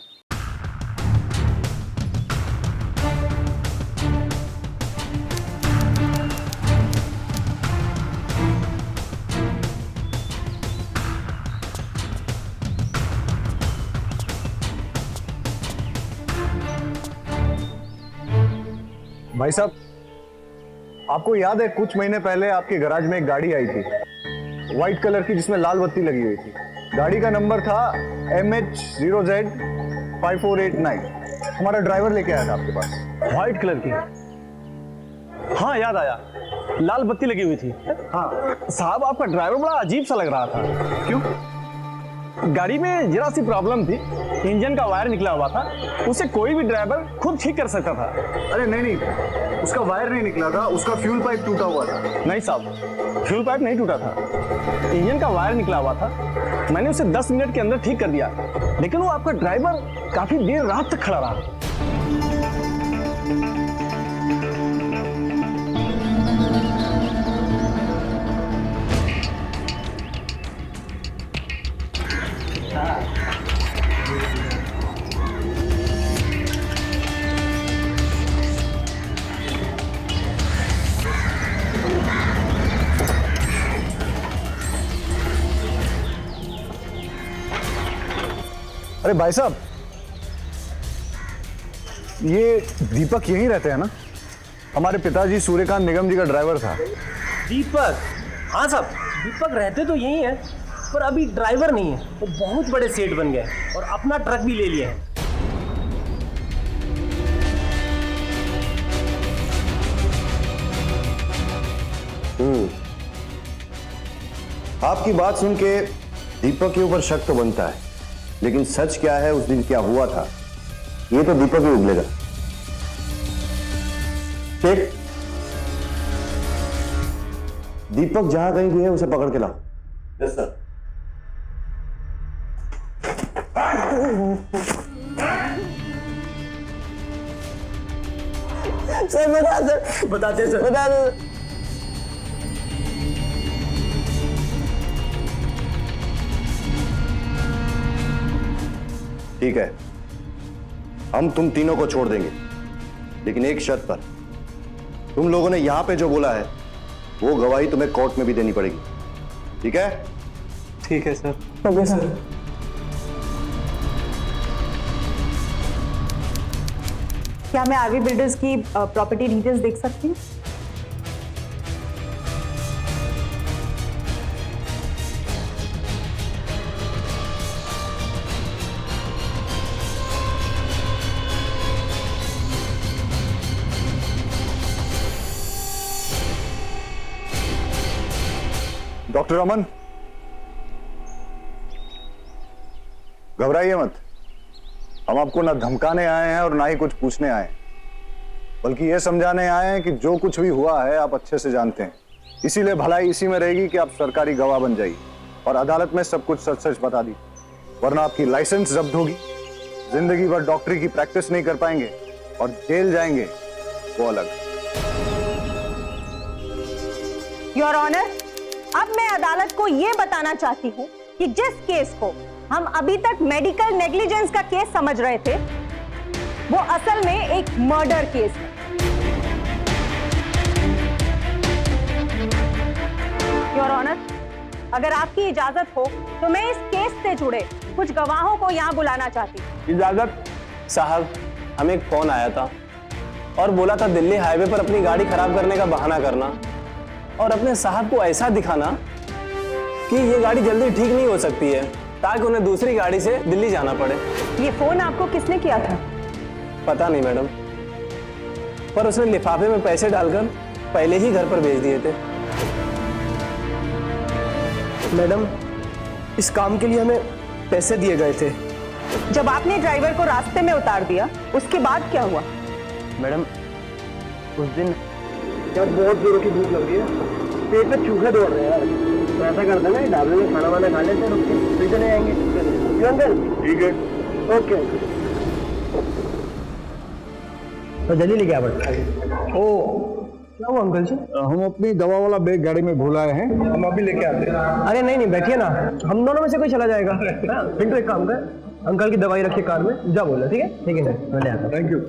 [SPEAKER 8] भाई साहब, आपको याद है कुछ महीने पहले आपके गैराज में एक गाड़ी आई थी व्हाइट कलर की, जिसमें लाल बत्ती लगी हुई थी। गाड़ी का नंबर था MH0Z5489। हमारा ड्राइवर लेके आया था आपके पास।
[SPEAKER 10] व्हाइट कलर की? हाँ याद आया, लाल बत्ती लगी हुई थी। हाँ साहब, आपका ड्राइवर बड़ा अजीब सा लग रहा था। क्यों? गाड़ी में जरा सी प्रॉब्लम थी, इंजन का वायर निकला हुआ था, उसे कोई भी ड्राइवर खुद ठीक कर सकता था।
[SPEAKER 8] अरे नहीं, उसका वायर नहीं निकला था, उसका फ्यूल पाइप टूटा हुआ था।
[SPEAKER 10] नहीं साहब, फ्यूल पाइप नहीं टूटा था, इंजन का वायर निकला हुआ था। मैंने उसे 10 मिनट के अंदर ठीक कर दिया, लेकिन वो आपका ड्राइवर काफी देर रात तक खड़ा रहा।
[SPEAKER 8] अरे भाई साहब, ये दीपक यहीं रहते हैं ना? हमारे पिताजी सूर्यकांत निगम जी का ड्राइवर था।
[SPEAKER 15] दीपक? हाँ साहब, दीपक रहते तो यहीं है, पर अभी ड्राइवर नहीं है। वो बहुत बड़े सेठ बन गए और अपना ट्रक भी ले लिया है।
[SPEAKER 8] आपकी बात सुन के दीपक के ऊपर शक तो बनता है, लेकिन सच क्या है, उस दिन क्या हुआ था, ये तो दीपक ही उगलेगा। ठीक, दीपक जहां कहीं भी है उसे पकड़ के लाओ। Yes sir.
[SPEAKER 15] सर बता सर, बताते सर, बता दो।
[SPEAKER 8] ठीक है, हम तुम तीनों को छोड़ देंगे, लेकिन एक शर्त पर। तुम लोगों ने यहां पे जो बोला है वो गवाही तुम्हें कोर्ट में भी देनी पड़ेगी, ठीक है?
[SPEAKER 15] ठीक है सर।
[SPEAKER 10] Okay sir.
[SPEAKER 3] क्या मैं आरवी बिल्डर्स की प्रॉपर्टी डिटेल्स देख सकती हूँ?
[SPEAKER 8] डॉक्टर अमन, घबराइए मत। हम आपको ना धमकाने आए हैं और ना ही कुछ पूछने आए हैं, बल्कि ये समझाने आए हैं कि जो कुछ भी हुआ है आप अच्छे से जानते हैं। इसीलिए भलाई इसी में रहेगी कि आप सरकारी गवाह बन जाइए और अदालत में सब कुछ सच सच बता दी, वरना आपकी लाइसेंस जब्त होगी, जिंदगी भर डॉक्टरी की प्रैक्टिस नहीं कर पाएंगे और जेल जाएंगे, वो अलग।
[SPEAKER 3] योर ऑनर, अब मैं अदालत को यह बताना चाहती हूँ कि जिस केस को हम अभी तक मेडिकल नेग्लिजेंस का केस समझ रहे थे, वो असल में एक मर्डर केस है। योर ऑनर, अगर आपकी इजाजत हो तो मैं इस केस से जुड़े कुछ गवाहों को यहाँ बुलाना चाहती हूँ।
[SPEAKER 14] इजाजत।
[SPEAKER 15] साहब, हमें एक फोन आया था और बोला था दिल्ली हाईवे पर अपनी गाड़ी खराब करने का बहाना करना और अपने साहब को ऐसा दिखाना कि ये गाड़ी जल्दी ठीक नहीं हो सकती है, ताकि उन्हें दूसरी गाड़ी से दिल्ली जाना पड़े।
[SPEAKER 3] ये फोन आपको किसने किया था?
[SPEAKER 15] पता नहीं मैडम, पर उसने लिफाफे में पैसे डालकर पहले ही घर पर भेज दिए थे। मैडम, इस काम के लिए हमें पैसे दिए गए थे।
[SPEAKER 3] जब आपने ड्राइवर को रास्ते में उतार दिया, उसके बाद क्या हुआ?
[SPEAKER 15] मैडम, उस दिन जब बहुत जोरों की भूख लग रही है, पेट में चूहे दौड़ रहे हैं यार, तो ऐसा करते ना, ढाबे में खाना वाना खा लेते हैं, फिर चले आएंगे। अंकल ठीक है, ओके। तो जल्दी लेके आ बट।
[SPEAKER 1] ओ
[SPEAKER 15] क्या हुआ अंकल जी?
[SPEAKER 1] हम अपनी दवा वाला बैग गाड़ी में भूल आए हैं, हम अभी लेके आते हैं।
[SPEAKER 15] अरे नहीं नहीं, बैठिए ना, हम दोनों में से कोई चला जाएगा। पिंटू एक काम कर, अंकल की दवाई रखिए कार में, जा बोला। ठीक है ठीक है सर, मैं ले आता हूं।
[SPEAKER 1] Thank you.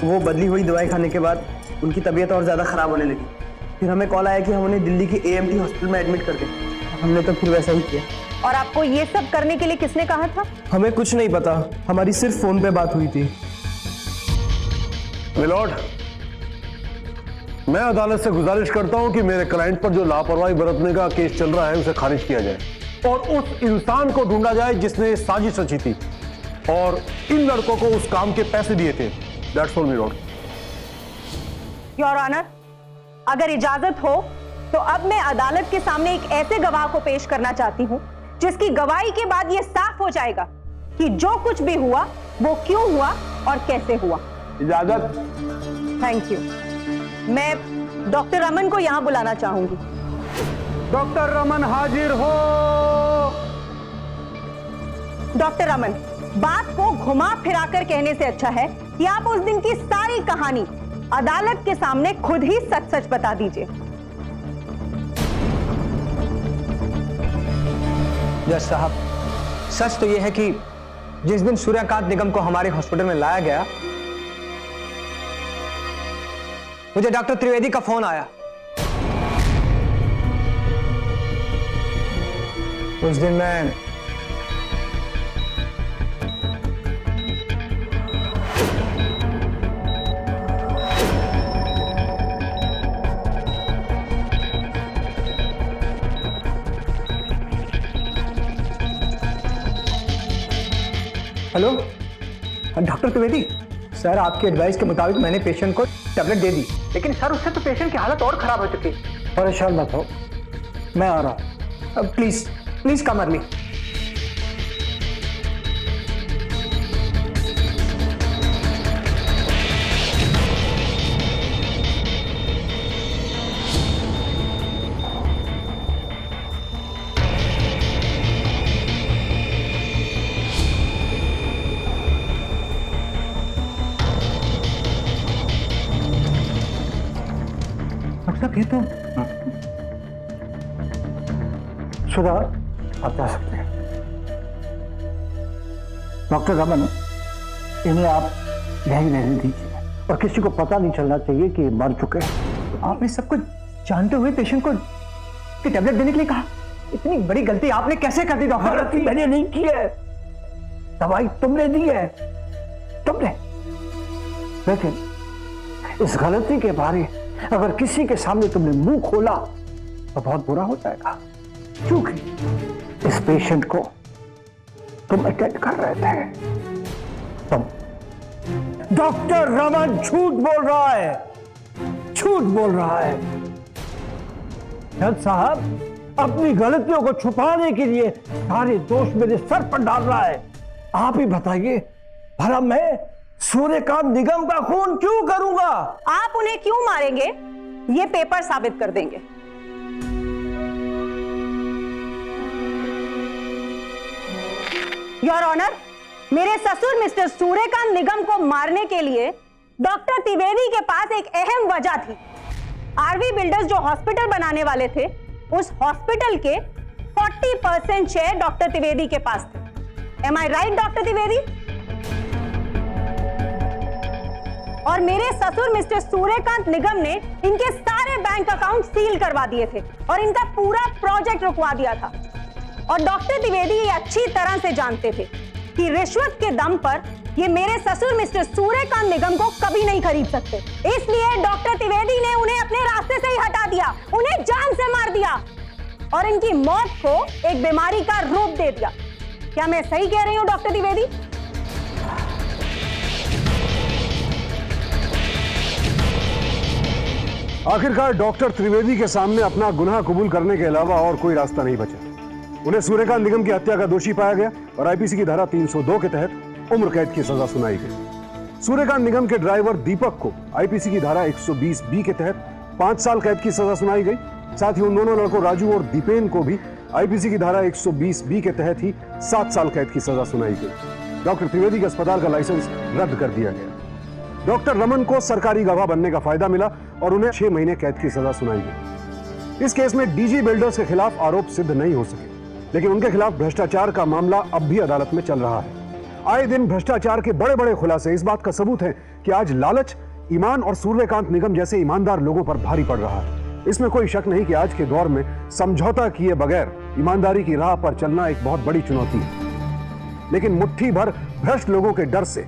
[SPEAKER 15] वो बदली हुई दवाई खाने के बाद उनकी तबीयत और ज्यादा खराब होने लगी। फिर हमें कॉल आया कि हम उन्हें दिल्ली की AMT हॉस्पिटल में एडमिट कर दें। हमने तो फिर वैसा ही किया।
[SPEAKER 3] और आपको ये सब करने के लिए किसने कहा था?
[SPEAKER 15] हमें कुछ नहीं पता, हमारी सिर्फ फोन पे बात हुई थी।
[SPEAKER 6] मिलॉर्ड, मैं अदालत से गुजारिश करता हूं कि मेरे क्लाइंट पर जो लापरवाही बरतने का केस चल रहा है उसे खारिज किया जाए और उस इंसान को ढूंढा जाए जिसने ये साजिश रची थी और इन लड़कों को उस काम के पैसे दिए थे। That's all milord.
[SPEAKER 3] Your honour, अगर इजाजत हो तो अब मैं अदालत के सामने एक ऐसे गवाह को पेश करना चाहती हूँ जिसकी गवाही के बाद यह साफ हो जाएगा कि जो कुछ भी हुआ वो क्यों हुआ और कैसे हुआ।
[SPEAKER 14] इजाजत।
[SPEAKER 3] Thank you. मैं डॉक्टर रमन को यहाँ बुलाना चाहूंगी।
[SPEAKER 1] डॉक्टर रमन हाजिर हो।
[SPEAKER 3] डॉक्टर रमन, बात को घुमा फिराकर कहने से अच्छा है कि आप उस दिन की सारी कहानी अदालत के सामने खुद ही सच सच बता दीजिए।
[SPEAKER 16] जज साहब, सच तो यह है कि जिस दिन सूर्यकांत निगम को हमारे हॉस्पिटल में लाया गया, मुझे डॉक्टर त्रिवेदी का फोन आया। उस दिन मैं हेलो डॉक्टर त्रिवेदी सर, आपकी एडवाइस के मुताबिक मैंने पेशेंट को टैबलेट दे दी, लेकिन सर उससे तो पेशेंट की हालत और खराब हो चुकी है।
[SPEAKER 12] परेशान मत हो, मैं आ रहा हूं।
[SPEAKER 16] Please please come early.
[SPEAKER 12] Doctor साहब ये तो सुधा, आप जा सकते हैं। डॉक्टर रमन, इन्हें आप यहीं रहने दीजिए और किसी को पता नहीं चलना चाहिए कि ये मर चुके हैं।
[SPEAKER 16] आपने सब कुछ जानते हुए पेशेंट को कि टेबलेट देने के लिए कहा? इतनी बड़ी गलती आपने कैसे कर दी डॉक्टर?
[SPEAKER 12] गलती मैंने नहीं की है, दवाई तुमने दी है, तुमने। लेकिन इस गलती के बारे अगर किसी के सामने तुमने मुंह खोला तो बहुत बुरा हो जाएगा, क्योंकि इस पेशेंट को तुम अटेंड कर रहे थे। तुम डॉक्टर रमन झूठ बोल रहा है, झूठ बोल रहा है। जज साहब अपनी गलतियों को छुपाने के लिए सारे दोष मेरे सर पर डाल रहा है। आप ही बताइए, भला मैं सूर्यकांत निगम का खून क्यों करूंगा?
[SPEAKER 3] आप उन्हें क्यों मारेंगे ये पेपर साबित कर देंगे। योर ऑनर, मेरे ससुर मिस्टर सूर्यकांत निगम को मारने के लिए डॉक्टर त्रिवेदी के पास एक अहम वजह थी। आरवी बिल्डर्स जो हॉस्पिटल बनाने वाले थे, उस हॉस्पिटल के 40% शेयर डॉक्टर त्रिवेदी के पास थे। एम आई राइट डॉक्टर त्रिवेदी? और मेरे ससुर मिस्टर सूर्यकांत निगम ने इनके सारे बैंक अकाउंट सील करवा दिए थे और इनका पूरा प्रोजेक्ट रुकवा दिया था। और डॉक्टर त्रिवेदी ये अच्छी तरह से जानते थे कि रिश्वत के दम पर ये मेरे ससुर मिस्टर सूर्यकांत निगम को कभी नहीं खरीद सकते। इसलिए डॉक्टर त्रिवेदी ने उन्हें अपने रास्ते से ही हटा दिया, उन्हें जान से मार दिया और इनकी मौत को एक बीमारी का रूप दे दिया। क्या मैं सही कह रही हूं डॉक्टर त्रिवेदी?
[SPEAKER 6] आखिरकार डॉक्टर त्रिवेदी के सामने अपना गुनाह कबूल करने के अलावा और कोई रास्ता नहीं बचा। उन्हें सूर्यकांत निगम की हत्या का दोषी पाया गया और आईपीसी की धारा 302 के तहत उम्र कैद की सजा सुनाई गई। सूर्यकांत निगम के ड्राइवर दीपक को आईपीसी की धारा 120 के तहत 5 साल कैद की सजा सुनाई गई। साथ ही उन दोनों लड़कों राजू और दीपेन को भी आईपीसी की धारा 120 के तहत ही 7 साल कैद की सजा सुनाई गई। डॉक्टर त्रिवेदी के अस्पताल का लाइसेंस रद्द कर दिया गया। डॉक्टर रमन को सरकारी गवाह बनने का फायदा मिला और उन्हें 6 महीने कैद की सजा सुनाई गई। इस केस में डीजी बिल्डर्स के खिलाफ आरोप सिद्ध नहीं हो सके, लेकिन उनके खिलाफ भ्रष्टाचार का मामला अब भी अदालत में चल रहा है। आए दिन भ्रष्टाचार के बड़े बड़े खुलासे इस बात का सबूत है कि आज लालच, ईमान और सूर्यकांत निगम जैसे ईमानदार लोगों पर भारी पड़ रहा है। इसमें कोई शक नहीं कि आज के दौर में समझौता किए बगैर ईमानदारी की राह पर चलना एक बहुत बड़ी चुनौती है। लेकिन मुट्ठी भर भ्रष्ट लोगों के डर से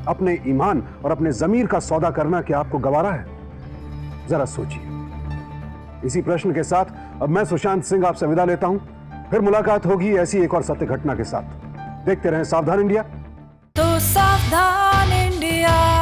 [SPEAKER 6] अपने ईमान और अपने जमीर का सौदा करना क्या आपको गवारा है? जरा सोचिए। इसी प्रश्न के साथ अब मैं सुशांत सिंह आपसे विदा लेता हूं। फिर मुलाकात होगी ऐसी एक और सत्य घटना के साथ। देखते रहें सावधान इंडिया।
[SPEAKER 17] तो सावधान इंडिया।